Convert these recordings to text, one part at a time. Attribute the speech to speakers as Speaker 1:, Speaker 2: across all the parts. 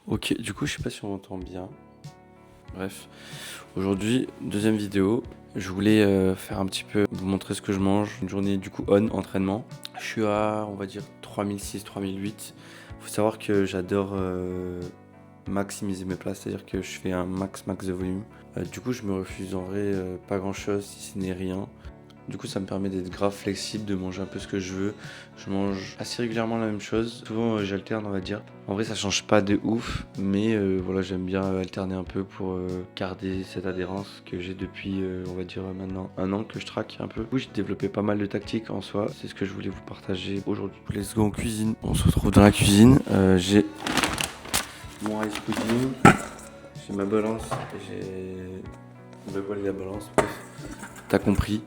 Speaker 1: Ok, du coup, je sais pas si on m'entend bien. Bref, aujourd'hui, deuxième vidéo. Je voulais faire un petit peu, vous montrer ce que je mange. Une journée du coup entraînement. Je suis à, on va dire, 3006, 3008. Faut savoir que j'adore maximiser mes plats, c'est-à-dire que je fais un max de volume. Du coup, je me refuse en vrai pas grand-chose si ce n'est rien. Du coup, ça me permet d'être grave flexible, de manger un peu ce que je veux. Je mange assez régulièrement la même chose. Souvent, j'alterne, on va dire. En vrai, ça change pas de ouf, mais voilà, j'aime bien alterner un peu pour garder cette adhérence que j'ai depuis, on va dire maintenant un an que je traque un peu. Du coup, j'ai développé pas mal de tactiques en soi. C'est ce que je voulais vous partager aujourd'hui. Let's go en cuisine. On se retrouve dans la cuisine. J'ai mon rice pudding, j'ai ma balance, j'ai le bol et la balance. Bref, t'as compris.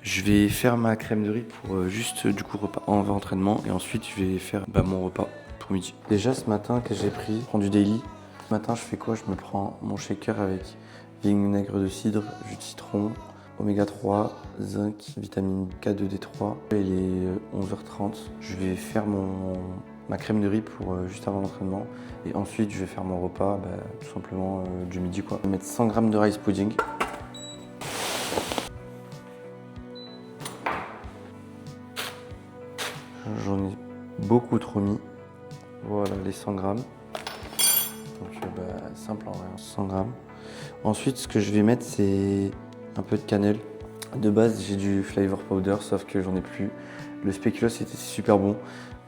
Speaker 1: Je vais faire ma crème de riz pour juste du coup repas en entraînement et ensuite je vais faire mon repas pour midi. Déjà ce matin que j'ai pris, je prends du daily. Ce matin je fais quoi? Je me prends mon shaker avec vinaigre de cidre, jus de citron, oméga 3, zinc, vitamine K2D3. Il est 11h30. Je vais faire ma crème de riz pour juste avant l'entraînement et ensuite je vais faire mon repas tout simplement du midi quoi. Je vais mettre 100 g de rice pudding. J'en ai beaucoup trop mis. Voilà les 100 grammes. Donc simple en vrai, 100 grammes. Ensuite ce que je vais mettre c'est un peu de cannelle. De base j'ai du flavor powder sauf que j'en ai plus. Le spéculoos c'était super bon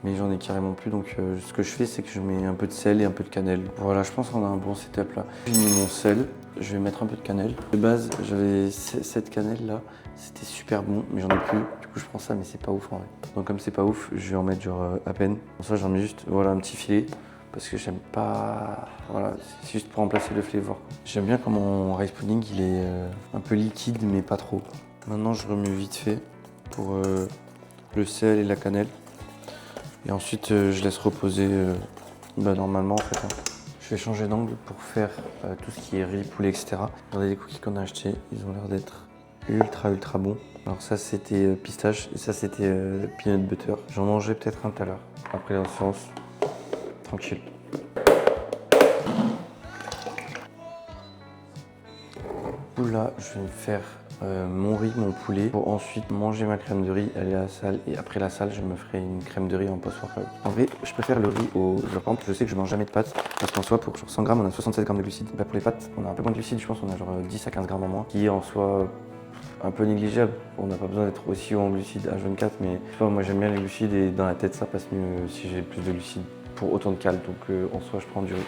Speaker 1: mais j'en ai carrément plus. Donc ce que je fais c'est que je mets un peu de sel et un peu de cannelle. Voilà, je pense qu'on a un bon setup là. J'ai mis mon sel, je vais mettre un peu de cannelle. De base j'avais cette cannelle là, c'était super bon mais j'en ai plus. Du coup je prends ça mais c'est pas ouf en vrai. Donc comme c'est pas ouf, je vais en mettre genre à peine. Pour ça j'en mets juste voilà un petit filet. Parce que j'aime pas, voilà, c'est juste pour remplacer le flavor. J'aime bien quand mon rice pudding il est un peu liquide mais pas trop. Maintenant je remue vite fait pour le sel et la cannelle. Et ensuite je laisse reposer normalement en fait. Je vais changer d'angle pour faire tout ce qui est riz, poulet, etc. Regardez les cookies qu'on a achetés, ils ont l'air d'être ultra bons. Alors ça c'était pistache et ça c'était peanut butter. J'en mangerai peut-être un tout à l'heure, après la séance. Tranquille. Là, je vais me faire mon riz, mon poulet, pour ensuite manger ma crème de riz, aller à la salle, et après la salle, je me ferai une crème de riz en post-workout. En vrai, je préfère le riz au... Genre, par exemple, je sais que je mange jamais de pâtes, parce qu'en soi, pour genre 100 grammes, on a 67 grammes de glucides. Pour les pâtes, on a un peu moins de glucides, je pense, on a genre 10 à 15 grammes en moins, qui est en soi un peu négligeable. On n'a pas besoin d'être aussi haut en glucides H24, mais je sais pas, moi j'aime bien les glucides, et dans la tête, ça passe mieux si j'ai plus de glucides pour autant de calories. Donc en soi, je prends du riz.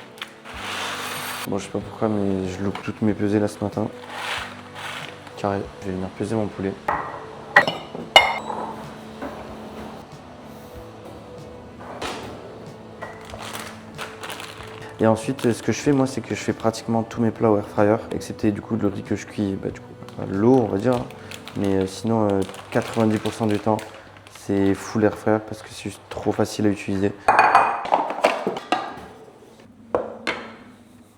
Speaker 1: Bon, je sais pas pourquoi, mais je loupe toutes mes pesées là ce matin. Carré, je vais venir peser mon poulet. Et ensuite, ce que je fais, moi, c'est que je fais pratiquement tous mes plats au air fryer, excepté du coup le riz que je cuis, l'eau, on va dire. Mais sinon, 90% du temps, c'est full air fryer parce que c'est juste trop facile à utiliser.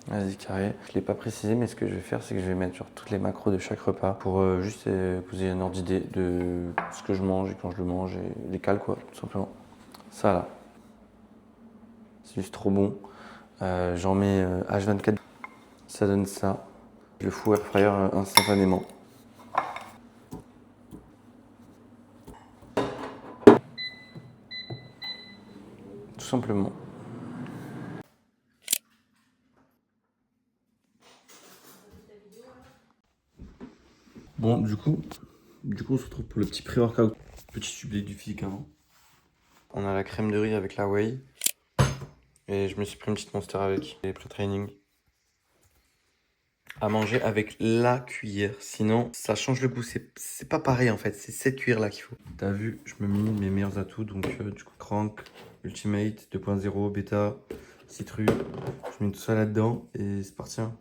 Speaker 1: Vas-y, carré. Je ne l'ai pas précisé, mais ce que je vais faire, c'est que je vais mettre sur toutes les macros de chaque repas pour juste vous ayez une ordre d'idée de ce que je mange et quand je le mange et les cales, quoi, tout simplement. Ça, là. C'est juste trop bon. J'en mets H24. Ça donne ça. Je le fous air fryer instantanément. Tout simplement. Bon, du coup, on se retrouve pour le petit pré-workout. Petit update du physique avant. On a la crème de riz avec la whey. Et je me suis pris une petite monster avec les pré-training. À manger avec la cuillère, sinon ça change le goût. C'est pas pareil en fait, c'est cette cuillère là qu'il faut. T'as vu, je me mets mes meilleurs atouts, donc du coup Crank, Ultimate 2.0, Beta, Citru. Je mets tout ça là-dedans et c'est parti. Hein.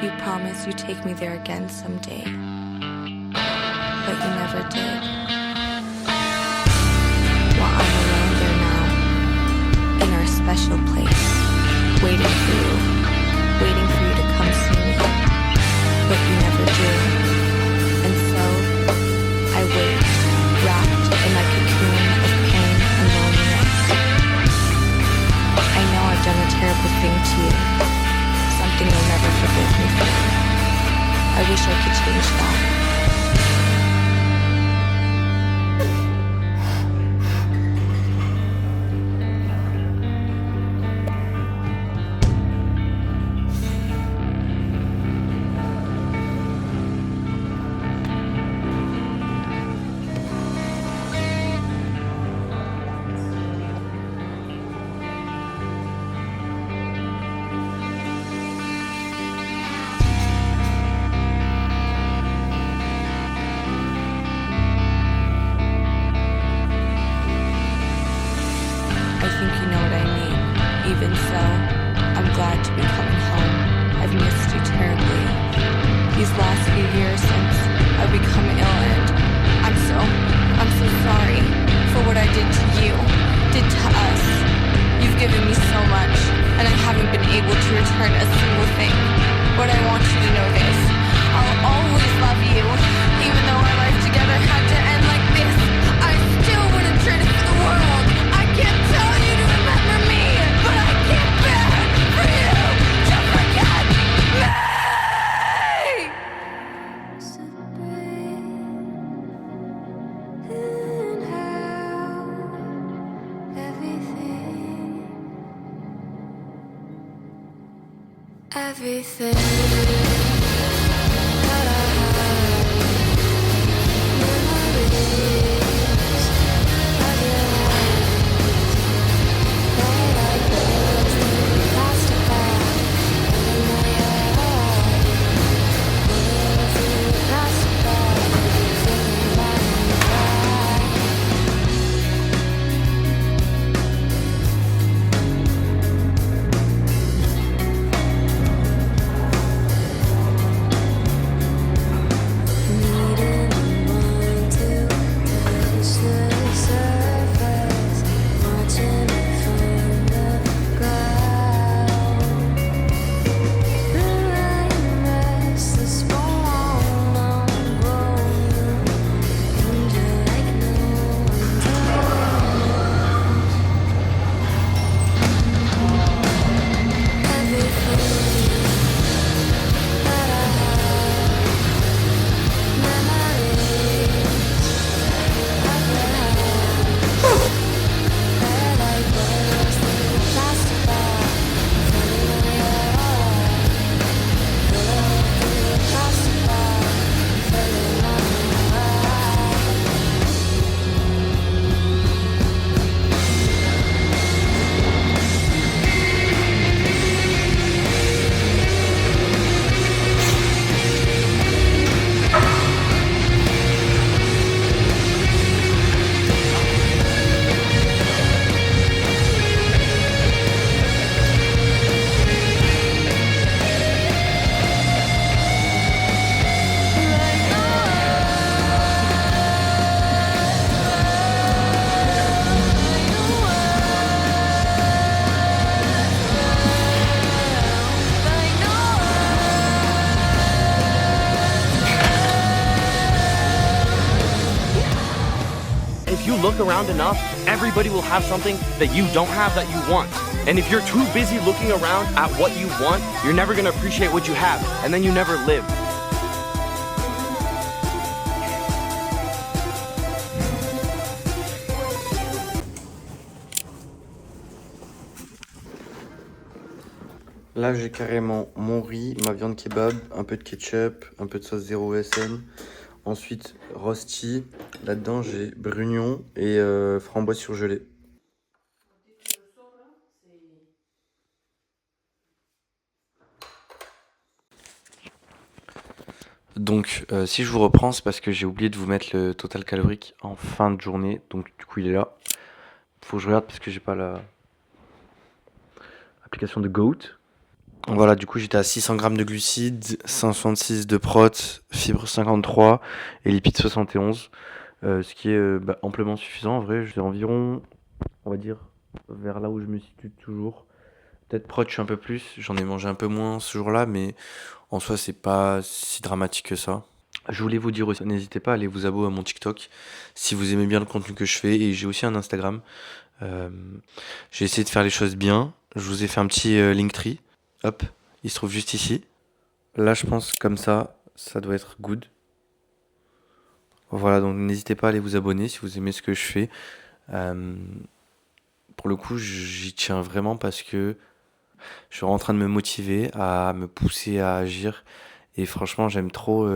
Speaker 2: You promised you'd take me there again someday, but you never did. Well, I'm alone there now, in our special place, waiting for you to come see me, but you never do. And so, I wait, wrapped in my cocoon of pain and loneliness. I know wish I could change that. I think you know what I mean. Even so, I'm glad to be coming home. I've missed you terribly. These last few years since I've become ill, and I'm so sorry for what I did to you, did to us. You've given me so much, and I haven't been able to return a single thing. But I want you to know this. I'll always love you, even though our life together had to end like this. I still wouldn't trade it for the world. I can't tell you to remember me, but I can't bear for you to forget me. Everything that I had, memories of your hands, that I closed and passed apart in my heart. Everything passed apart, feeling by
Speaker 3: If you look around enough, everybody will have something that you don't have that you want. And if you're too busy looking around at what you want, you're never gonna appreciate what you have, and then you never live.
Speaker 1: Là, j'ai carrément mon riz, ma viande kebab, un peu de ketchup, un peu de sauce 0 SN. Ensuite, rosti. Là-dedans, j'ai brugnon et framboise surgelée. Donc, si je vous reprends, c'est parce que j'ai oublié de vous mettre le total calorique en fin de journée. Donc, du coup, il est là. Faut que je regarde parce que j'ai pas la application de Goat. Voilà, du coup, j'étais à 600 grammes de glucides, 166 de prot, fibres 53 et lipides 71. Ce qui est amplement suffisant. En vrai, j'ai environ, on va dire, vers là où je me situe toujours. Peut-être prot, je suis un peu plus. J'en ai mangé un peu moins ce jour-là, mais en soi, c'est pas si dramatique que ça. Je voulais vous dire aussi, n'hésitez pas à aller vous abonner à mon TikTok si vous aimez bien le contenu que je fais. Et j'ai aussi un Instagram. J'ai essayé de faire les choses bien. Je vous ai fait un petit Linktree. Hop, il se trouve juste ici. Là, je pense comme ça ça doit être good. Voilà, donc n'hésitez pas à aller vous abonner si vous aimez ce que je fais. Euh, pour le coup, j'y tiens vraiment parce que je suis en train de me motiver, à me pousser à agir. Et franchement, j'aime trop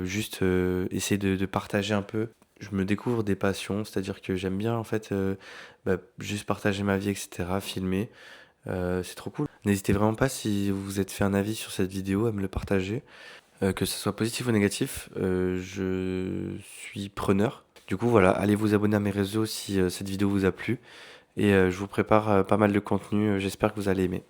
Speaker 1: juste essayer de partager un peu. Je me découvre des passions, c'est-à-dire que j'aime bien en fait juste partager ma vie, etc., filmer. C'est trop cool. N'hésitez vraiment pas si vous vous êtes fait un avis sur cette vidéo à me le partager. Que ce soit positif ou négatif, je suis preneur. Du coup, voilà, allez vous abonner à mes réseaux si cette vidéo vous a plu. Et je vous prépare pas mal de contenu, j'espère que vous allez aimer.